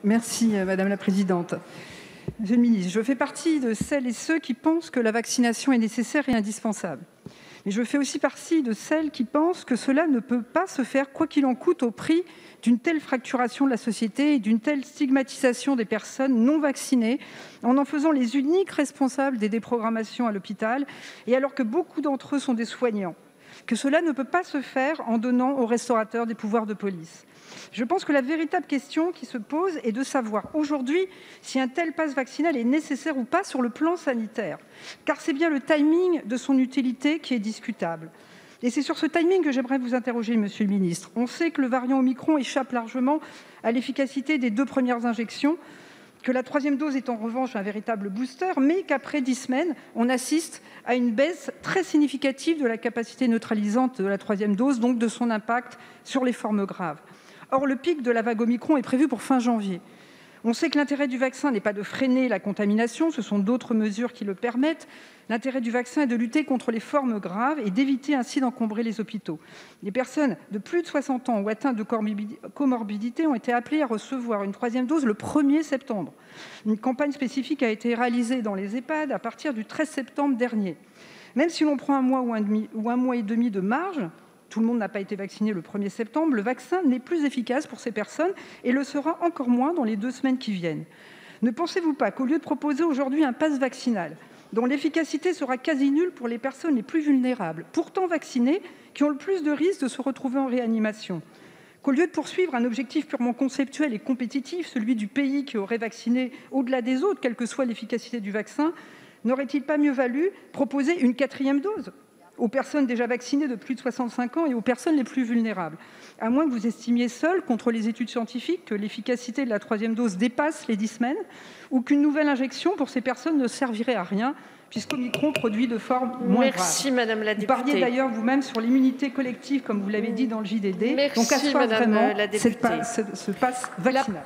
Merci Madame la Présidente. Monsieur le Ministre, je fais partie de celles et ceux qui pensent que la vaccination est nécessaire et indispensable. Mais je fais aussi partie de celles qui pensent que cela ne peut pas se faire quoi qu'il en coûte au prix d'une telle fracturation de la société et d'une telle stigmatisation des personnes non vaccinées, en faisant les uniques responsables des déprogrammations à l'hôpital, et alors que beaucoup d'entre eux sont des soignants. Que cela ne peut pas se faire en donnant aux restaurateurs des pouvoirs de police. Je pense que la véritable question qui se pose est de savoir aujourd'hui si un tel pass vaccinal est nécessaire ou pas sur le plan sanitaire, car c'est bien le timing de son utilité qui est discutable. Et c'est sur ce timing que j'aimerais vous interroger, Monsieur le Ministre. On sait que le variant Omicron échappe largement à l'efficacité des 2 premières injections, que la 3e dose est en revanche un véritable booster, mais qu'après 10 semaines, on assiste à une baisse très significative de la capacité neutralisante de la 3e dose, donc de son impact sur les formes graves. Or, le pic de la vague Omicron est prévu pour fin janvier. On sait que l'intérêt du vaccin n'est pas de freiner la contamination, ce sont d'autres mesures qui le permettent. L'intérêt du vaccin est de lutter contre les formes graves et d'éviter ainsi d'encombrer les hôpitaux. Les personnes de plus de 60 ans ou atteintes de comorbidité ont été appelées à recevoir une 3e dose le 1er septembre. Une campagne spécifique a été réalisée dans les EHPAD à partir du 13 septembre dernier. Même si l'on prend un mois ou un mois et demi de marge, tout le monde n'a pas été vacciné le 1er septembre, le vaccin n'est plus efficace pour ces personnes et le sera encore moins dans les 2 semaines qui viennent. Ne pensez-vous pas qu'au lieu de proposer aujourd'hui un pass vaccinal, dont l'efficacité sera quasi nulle pour les personnes les plus vulnérables, pourtant vaccinées, qui ont le plus de risques de se retrouver en réanimation, qu'au lieu de poursuivre un objectif purement conceptuel et compétitif, celui du pays qui aurait vacciné au-delà des autres, quelle que soit l'efficacité du vaccin, n'aurait-il pas mieux valu proposer une 4e dose aux personnes déjà vaccinées de plus de 65 ans et aux personnes les plus vulnérables, à moins que vous estimiez seul, contre les études scientifiques, que l'efficacité de la 3e dose dépasse les 10 semaines, ou qu'une nouvelle injection pour ces personnes ne servirait à rien, puisqu'Omicron produit de formes moins graves. Merci Madame la députée. Vous parliez d'ailleurs vous-même sur l'immunité collective, comme vous l'avez dit dans le JDD. Merci donc asseoir Madame vraiment la députée. ce pass vaccinal.